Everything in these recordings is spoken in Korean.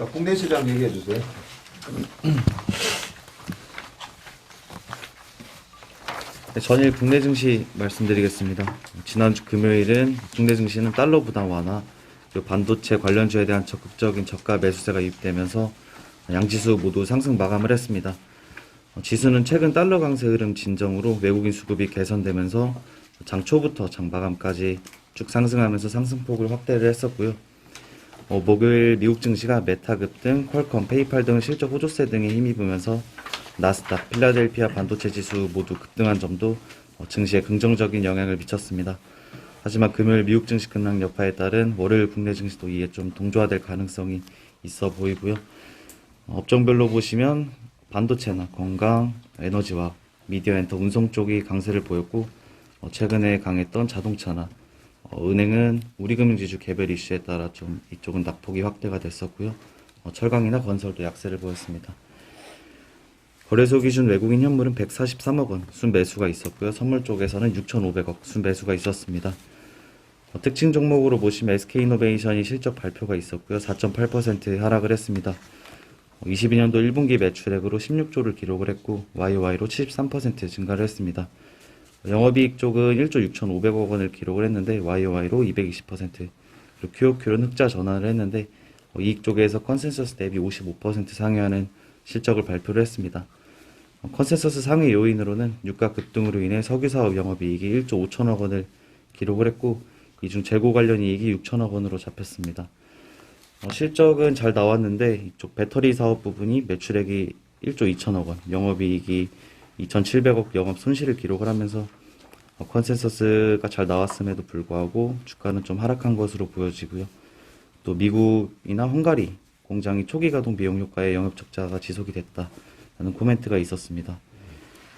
국내 시장 얘기해 주세요. 네, 전일 국내 증시 말씀드리겠습니다. 지난주 금요일은 국내 증시는 달러 부담 완화, 그리고 반도체 관련주에 대한 적극적인 저가 매수세가 유입되면서 양지수 모두 상승 마감을 했습니다. 지수는 최근 달러 강세 흐름 진정으로 외국인 수급이 개선되면서 장 초부터 장 마감까지 쭉 상승하면서 상승폭을 확대를 했었고요. 목요일 미국 증시가 메타 급등, 퀄컴, 페이팔 등 실적 호조세 등에 힘입으면서 나스닥, 필라델피아 반도체 지수 모두 급등한 점도 증시에 긍정적인 영향을 미쳤습니다. 하지만 금요일 미국 증시 급락 여파에 따른 월요일 국내 증시도 이에 좀 동조화될 가능성이 있어 보이고요. 업종별로 보시면 반도체나 건강, 에너지와 미디어 엔터, 운송 쪽이 강세를 보였고, 최근에 강했던 자동차나 은행은 우리금융지주 개별 이슈에 따라 좀 이쪽은 낙폭이 확대가 됐었고요. 철강이나 건설도 약세를 보였습니다. 거래소 기준 외국인 현물은 143억 원 순매수가 있었고요. 선물 쪽에서는 6,500억 순매수가 있었습니다. 특징 종목으로 보시면 SK이노베이션이 실적 발표가 있었고요. 4.8% 하락을 했습니다. 22년도 1분기 매출액으로 16조를 기록을 했고 YOY로 73% 증가를 했습니다. 영업이익 쪽은 1조 6,500억 원을 기록을 했는데 YOY로 220%, 그리고 QOQ로는 흑자 전환을 했는데 이익 쪽에서 컨센서스 대비 55% 상회하는 실적을 발표를 했습니다. 컨센서스 상위 요인으로는 유가 급등으로 인해 석유사업 영업이익이 1조 5천억 원을 기록을 했고, 이 중 재고 관련 이익이 6천억 원으로 잡혔습니다. 실적은 잘 나왔는데 이쪽 배터리 사업 부분이 매출액이 1조 2천억 원, 영업이익이 2,700억 영업 손실을 기록을 하면서 컨센서스가 잘 나왔음에도 불구하고 주가는 좀 하락한 것으로 보여지고요. 또 미국이나 헝가리 공장이 초기 가동 비용 효과에 영업 적자가 지속이 됐다는 코멘트가 있었습니다.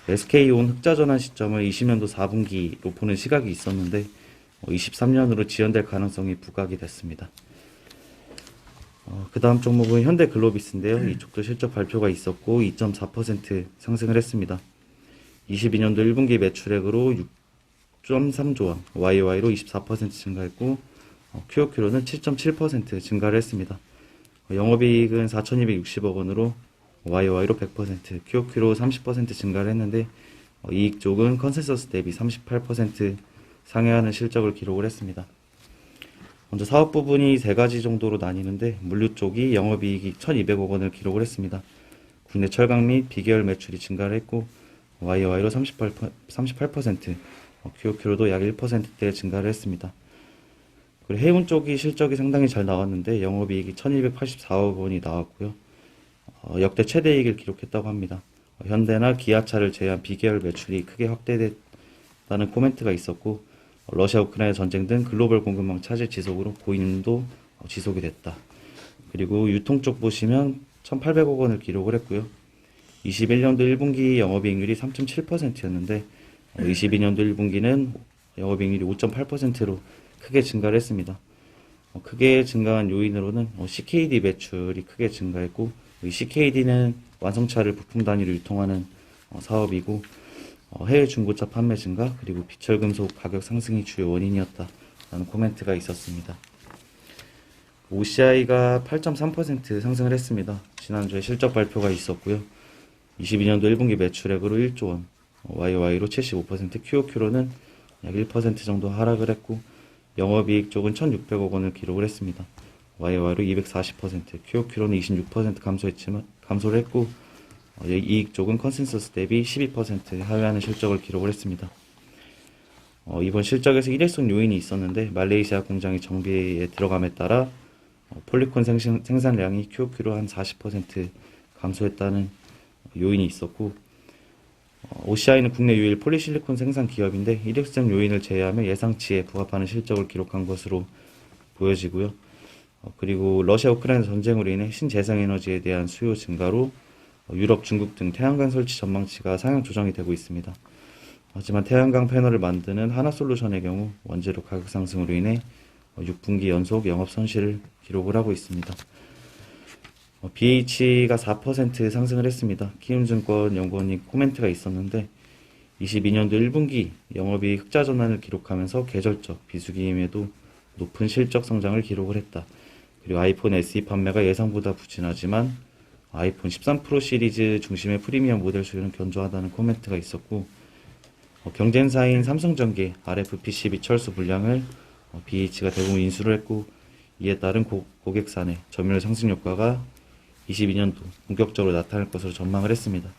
SK온 흑자 전환 시점을 20년도 4분기로 보는 시각이 있었는데 23년으로 지연될 가능성이 부각이 됐습니다. 그 다음 종목은 현대글로비스인데요. 이쪽도 실적 발표가 있었고 2.4% 상승을 했습니다. 22년도 1분기 매출액으로 6.3조 원, YOY로 24% 증가했고 QOQ로는 7.7% 증가를 했습니다. 영업이익은 4,260억 원으로 YOY로 100%, QOQ로 30% 증가를 했는데 이익 쪽은 컨센서스 대비 38% 상회하는 실적을 기록을 했습니다. 먼저 사업 부분이 세 가지 정도로 나뉘는데 물류 쪽이 영업이익이 1,200억 원을 기록을 했습니다. 국내 철강 및 비계열 매출이 증가를 했고 YOY로 38%, QOQ로도 약 1%대 증가를 했습니다. 그리고 해운 쪽이 실적이 상당히 잘 나왔는데 영업이익이 1,284억 원이 나왔고요. 역대 최대이익을 기록했다고 합니다. 현대나 기아차를 제외한 비계열 매출이 크게 확대됐다는 코멘트가 있었고, 러시아 우크라이나 전쟁 등 글로벌 공급망 차질 지속으로 고임도 지속이 됐다. 그리고 유통 쪽 보시면 1,800억 원을 기록을 했고요. 21년도 1분기 영업이익률이 3.7%였는데 22년도 1분기는 영업이익률이 5.8%로 크게 증가를 했습니다. 크게 증가한 요인으로는 CKD 매출이 크게 증가했고, 이 CKD는 완성차를 부품 단위로 유통하는 사업이고 해외 중고차 판매 증가, 그리고 비철금속 가격 상승이 주요 원인이었다라는 코멘트가 있었습니다. OCI가 8.3% 상승을 했습니다. 지난주에 실적 발표가 있었고요. 22년도 1분기 매출액으로 1조 원, YOY로 75%, QOQ로는 약 1% 정도 하락을 했고, 영업이익 쪽은 1,600억 원을 기록을 했습니다. YOY로 240%, QOQ로는 26% 감소를 했고, 이익 쪽은 컨센서스 대비 12% 하회하는 실적을 기록을 했습니다. 이번 실적에서 일회성 요인이 있었는데 말레이시아 공장이 정비에 들어감에 따라 폴리콘 생산량이 QOQ로 한 40% 감소했다는 요인이 있었고, OCI는 국내 유일 폴리실리콘 생산 기업인데 일회성 요인을 제외하면 예상치에 부합하는 실적을 기록한 것으로 보여지고요. 그리고 러시아 우크라이나 전쟁으로 인해 신재생에너지에 대한 수요 증가로 유럽, 중국 등 태양광 설치 전망치가 상향 조정이 되고 있습니다. 하지만 태양광 패널을 만드는 하나솔루션의 경우 원재료 가격 상승으로 인해 6분기 연속 영업 손실을 기록을 하고 있습니다. BH가 4% 상승을 했습니다. 키움증권 연구원님 코멘트가 있었는데 22년도 1분기 영업이익 흑자 전환을 기록하면서 계절적 비수기임에도 높은 실적 성장을 기록을 했다. 그리고 아이폰 SE 판매가 예상보다 부진하지만 아이폰 13 프로 시리즈 중심의 프리미엄 모델 수요는 견조하다는 코멘트가 있었고, 경쟁사인 삼성전기 RFP12 철수 물량을 BH가 대부분 인수를 했고, 이에 따른 고객사내 점유율 상승 효과가 22년도 본격적으로 나타날 것으로 전망을 했습니다.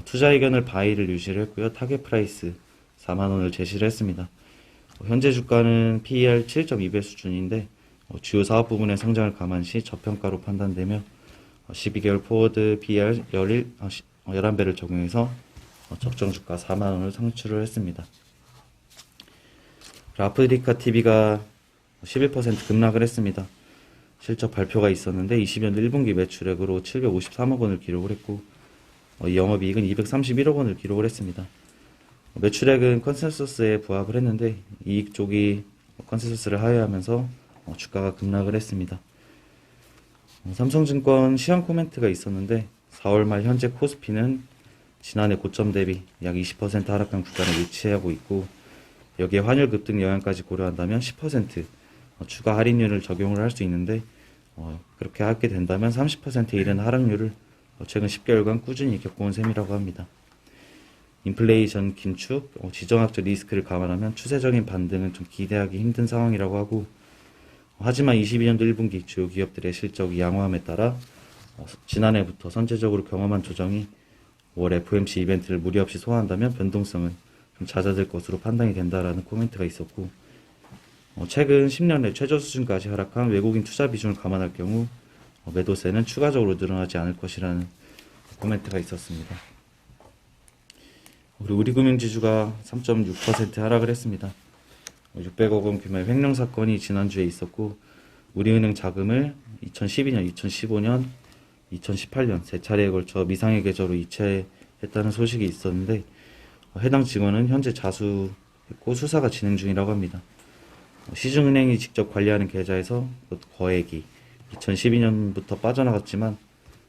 투자 의견을 바이를 유지를 했고요. 타겟 프라이스 4만원을 제시를 했습니다. 현재 주가는 PER 7.2배 수준인데 주요 사업 부분의 성장을 감안시 저평가로 판단되며 12개월 포워드 PER 11배를 적용해서 적정 주가 4만원을 상출을 했습니다. 아프리카 TV가 11% 급락을 했습니다. 실적 발표가 있었는데 20년도 1분기 매출액으로 753억 원을 기록을 했고, 영업이익은 231억 원을 기록을 했습니다. 매출액은 컨센서스에 부합을 했는데 이익 쪽이 컨센서스를 하회하면서 주가가 급락을 했습니다. 삼성증권 시황 코멘트가 있었는데 4월 말 현재 코스피는 지난해 고점 대비 약 20% 하락한 구간에 위치하고 있고, 여기에 환율 급등 영향까지 고려한다면 10% 추가 할인율을 적용을 할 수 있는데, 그렇게 하게 된다면 30%에 이르는 하락률을 최근 10개월간 꾸준히 겪어온 셈이라고 합니다. 인플레이션 긴축, 지정학적 리스크를 감안하면 추세적인 반등은 좀 기대하기 힘든 상황이라고 하고, 하지만 22년도 1분기 주요 기업들의 실적이 양호함에 따라 지난해부터 선제적으로 경험한 조정이 5월 FOMC 이벤트를 무리 없이 소화한다면 변동성은 좀 잦아들 것으로 판단이 된다라는 코멘트가 있었고, 최근 10년의 최저 수준까지 하락한 외국인 투자 비중을 감안할 경우 매도세는 추가적으로 늘어나지 않을 것이라는 코멘트가 있었습니다. 그리고 우리금융지주가 3.6% 하락을 했습니다. 600억 원 규모의 횡령 사건이 지난주에 있었고, 우리은행 자금을 2012년, 2015년, 2018년 세 차례에 걸쳐 미상의 계좌로 이체했다는 소식이 있었는데, 해당 직원은 현재 자수했고 수사가 진행 중이라고 합니다. 시중은행이 직접 관리하는 계좌에서 거액이 2012년부터 빠져나갔지만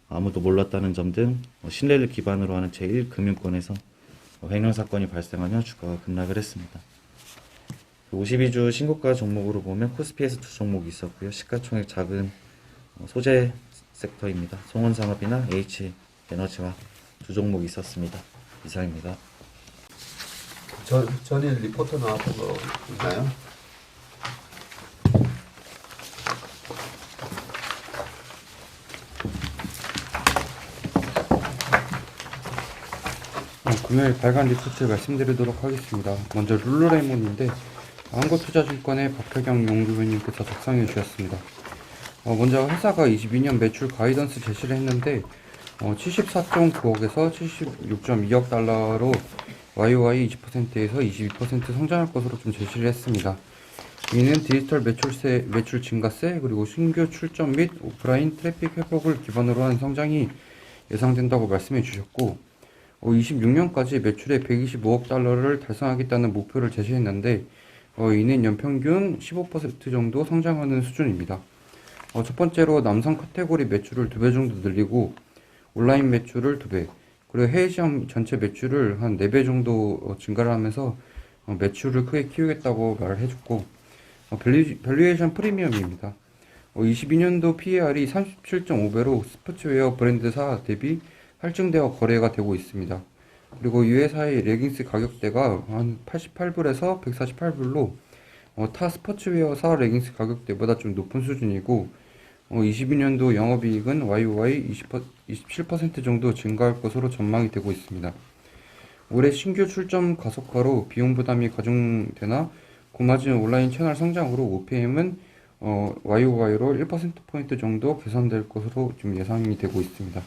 아무도 몰랐다는 점 등 신뢰를 기반으로 하는 제1금융권에서 횡령 사건이 발생하며 주가가 급락을 했습니다. 52주 신고가 종목으로 보면 코스피에서 두 종목이 있었고요. 시가총액 작은 소재 섹터입니다. 송원산업이나 H에너지와 두 종목이 있었습니다. 이상입니다. 전일 리포터 나왔던 거 있나요? 금요일 발간 리포트 말씀드리도록 하겠습니다. 먼저 룰루레몬인데 한국투자증권의 박혜경 연구위원님께서 작성해 주셨습니다. 먼저 회사가 22년 매출 가이던스 제시를 했는데 74.9억에서 76.2억 달러로 YOY 20%에서 22% 성장할 것으로 좀 제시를 했습니다. 이는 디지털 매출 증가세, 그리고 신규 출점 및 오프라인 트래픽 회복을 기반으로 한 성장이 예상된다고 말씀해 주셨고, 26년까지 매출의 125억 달러를 달성하겠다는 목표를 제시했는데, 이는 연평균 15% 정도 성장하는 수준입니다. 첫 번째로 남성 카테고리 매출을 2배 정도 늘리고, 온라인 매출을 2배, 그리고 해외 시장 전체 매출을 한 4배 정도 증가를 하면서 매출을 크게 키우겠다고 말을 해줬고, 밸류에이션 프리미엄입니다. 22년도 PER이 37.5배로 스포츠웨어 브랜드사 대비 할증되어 거래가 되고 있습니다. 그리고 이 회사의 레깅스 가격대가 한 88불에서 148불로 타 스포츠웨어사 레깅스 가격대보다 좀 높은 수준이고, 22년도 영업이익은 YOY 27% 정도 증가할 것으로 전망이 되고 있습니다. 올해 신규 출점 가속화로 비용 부담이 가중되나 고마진 온라인 채널 성장으로 OPM은 YOY로 1%포인트 정도 개선될 것으로 좀 예상이 되고 있습니다.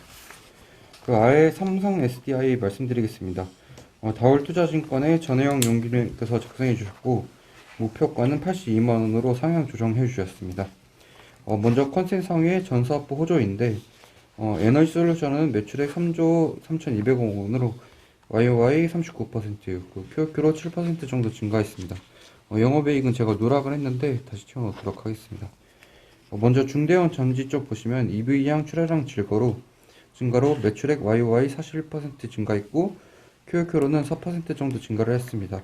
그 아래 삼성 SDI 말씀드리겠습니다. 다올투자증권의 전혜영 연구위원께서 작성해 주셨고, 목표가는 82만원으로 상향 조정해 주셨습니다. 먼저 컨센상의 전사업부 호조인데, 에너지 솔루션은 매출액 3조 3,200억 원으로 YOY 39%, QOQ로 7% 정도 증가했습니다. 영업이익은 제가 누락을 했는데 다시 채워놓도록 하겠습니다. 먼저 중대형 전지 쪽 보시면 EV향 출하량 증가로 매출액 YOY 41% 증가했고, QOQ로는 4% 정도 증가를 했습니다.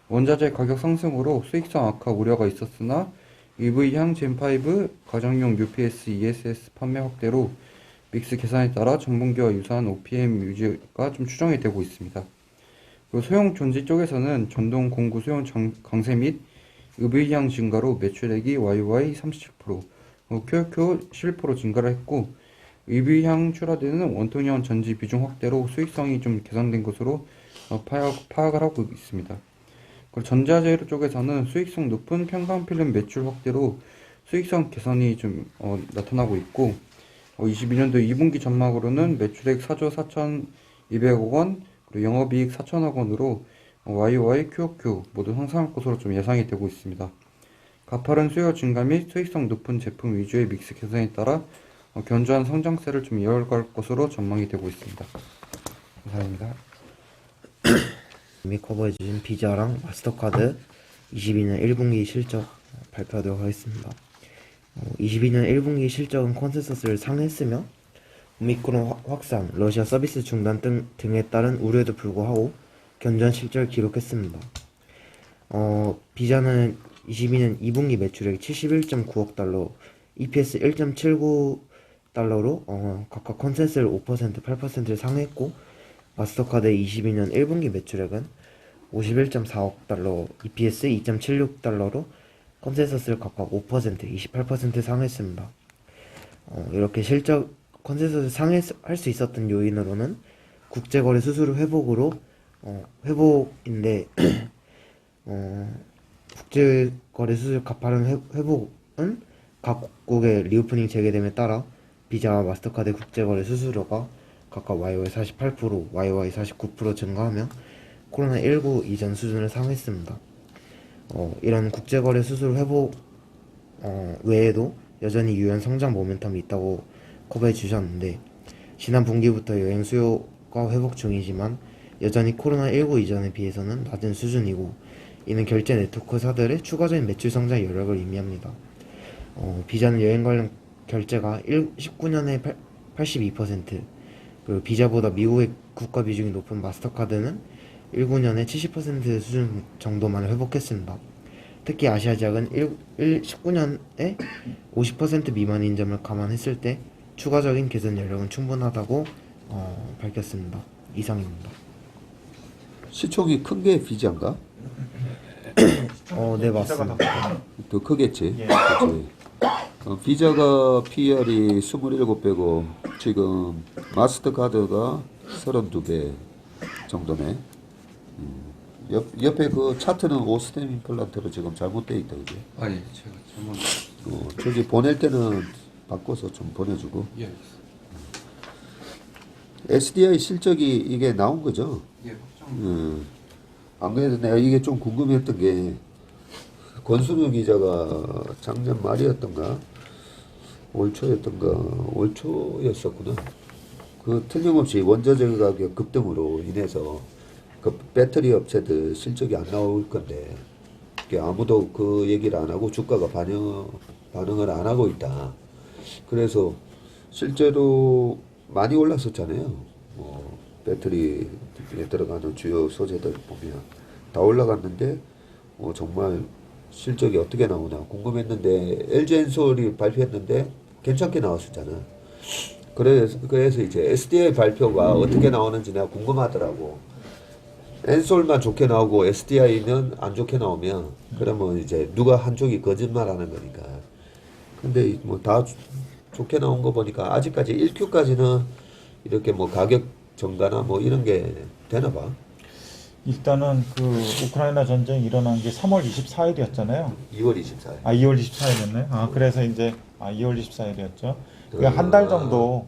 원자재 가격 상승으로 수익성 악화 우려가 있었으나 EV향 젠5 가정용 UPS ESS 판매 확대로 믹스 계산에 따라 전분기와 유사한 OPM 유지가 좀 추정이 되고 있습니다. 그리고 소형 전지 쪽에서는 전동 공구 소형 강세 및 EV향 증가로 매출액이 YY 37%, QoQ 11% 증가를 했고, EV향 출하되는 원통형 전지 비중 확대로 수익성이 좀 개선된 것으로 파악을 하고 있습니다. 그리고 전자재료 쪽에서는 수익성 높은 편광 필름 매출 확대로 수익성 개선이 좀 나타나고 있고, 22년도 2분기 전망으로는 매출액 4조 4,200억 원, 그리고 영업이익 4천억 원으로 YOY, QoQ 모두 상승할 것으로 좀 예상이 되고 있습니다. 가파른 수요 증가 및 수익성 높은 제품 위주의 믹스 개선에 따라 견조한 성장세를 좀 이어갈 것으로 전망이 되고 있습니다. 감사합니다. 이미 커버해주신 비자랑 마스터카드 22년 1분기 실적 발표하도록 하겠습니다. 22년 1분기 실적은 컨센서스를 상회했으며 오미크론 확산, 러시아 서비스 중단 등에 따른 우려에도 불구하고 견조한 실적을 기록했습니다. 비자는 22년 2분기 매출액 71.9억 달러, EPS 1.79달러로 각각 컨센서스를 5%, 8%를 상회했고, 마스터카드의 22년 1분기 매출액은 51.4억 달러, EPS 2.76달러로 컨센서스를 각각 5%, 28% 상회했습니다. 이렇게 실적 컨센서스 상회할 수 있었던 요인으로는 국제거래 수수료 회복인데 국제거래 수수료 가파른 회복은 각국의 리오프닝 재개됨에 따라 비자와 마스터카드 국제거래 수수료가 각각 YOY 48%, YOY 49% 증가하며 코로나19 이전 수준을 상회했습니다. 이런 국제거래 수수료 회복 외에도 여전히 유연 성장 모멘텀이 있다고 커버해 주셨는데, 지난 분기부터 여행 수요가 회복 중이지만 여전히 코로나19 이전에 비해서는 낮은 수준이고, 이는 결제 네트워크사들의 추가적인 매출 성장 여력을 의미합니다. 비자는 여행 관련 결제가 19년에 82%, 그리고 비자보다 미국의 국가 비중이 높은 마스터카드는 19년에 70% 수준 정도만 회복했습니다. 특히 아시아 지역은 19년에 50% 미만인 점을 감안했을 때 추가적인 개선 여력은 충분하다고 밝혔습니다. 이상입니다. 시총이 큰 게 비자인가? 네, 맞습니다. 더 크겠지. 예. 그치? 비자가 PR이 27배고 지금 마스터카드가 32배 정도네. 옆에 그 차트는 오스템 임플란트로 지금 잘못되어 있다, 그지? 아, 예, 제가 잘못. 저기 보낼 때는 바꿔서 좀 보내주고. 예, SDI 실적이 이게 나온 거죠? 예, 확정. 안 그래도 내가 이게 좀 궁금했던 게, 권순우 기자가 작년 말이었던가, 올 초였었구나. 그 틀림없이 원자재 가격 급등으로 인해서 그 배터리 업체들 실적이 안 나올 건데, 아무도 그 얘기를 안 하고 주가가 반응을 안 하고 있다. 그래서 실제로 많이 올랐었잖아요. 배터리에 들어가는 주요 소재들 보면 다 올라갔는데 정말 실적이 어떻게 나오나 궁금했는데, LG엔솔이 발표했는데 괜찮게 나왔었잖아. 그래서 이제 SDI 발표가 어떻게 나오는지 내가 궁금하더라고. 엔솔만 좋게 나오고 SDI는 안 좋게 나오면 그러면 이제 누가 한쪽이 거짓말하는 거니까. 근데 뭐 다 좋게 나온 거 보니까 아직까지 1Q까지는 이렇게 뭐 가격 정가나 뭐 이런 게 되나 봐. 일단은 그 우크라이나 전쟁이 일어난 게 3월 24일이었잖아요. 2월 24일. 2월 24일이었네. 그래서 이제 2월 24일이었죠. 그러니까 한 달 정도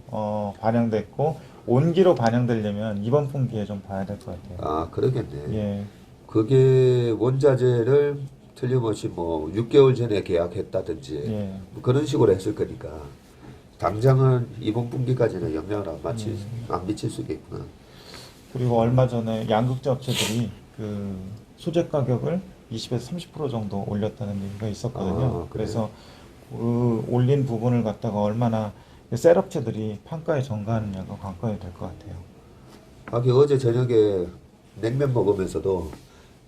반영됐고, 온기로 반영되려면 이번 분기에 좀 봐야 될 것 같아요. 그러겠네. 예. 그게 원자재를 틀림없이 뭐 6개월 전에 계약했다든지 예. 뭐 그런 식으로 했을 거니까 당장은 이번 분기까지는 영향을 안 미칠 수 있겠구나. 그리고 얼마 전에 양극재 업체들이 그 소재 가격을 20에서 30% 정도 올렸다는 얘기가 있었거든요. 그래서 그 올린 부분을 갖다가 얼마나 셀 업체들이 판가에 전가하느냐가 관건이 될 것 같아요. 하긴 어제 저녁에 냉면 먹으면서도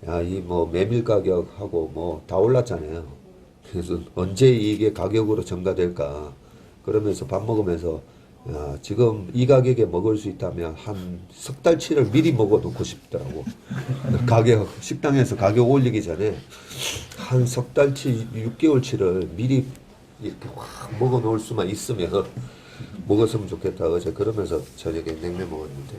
이 뭐 메밀 가격하고 뭐 다 올랐잖아요. 그래서 언제 이게 가격으로 전가될까 그러면서 밥 먹으면서 야, 지금 이 가격에 먹을 수 있다면 한 석 달치를 미리 먹어놓고 싶더라고. 가격 식당에서 가격 올리기 전에 한 석 달치 6개월치를 미리 이렇게 확 먹어놓을 수만 있으면 먹었으면 좋겠다. 어제 그러면서 저녁에 냉면 먹었는데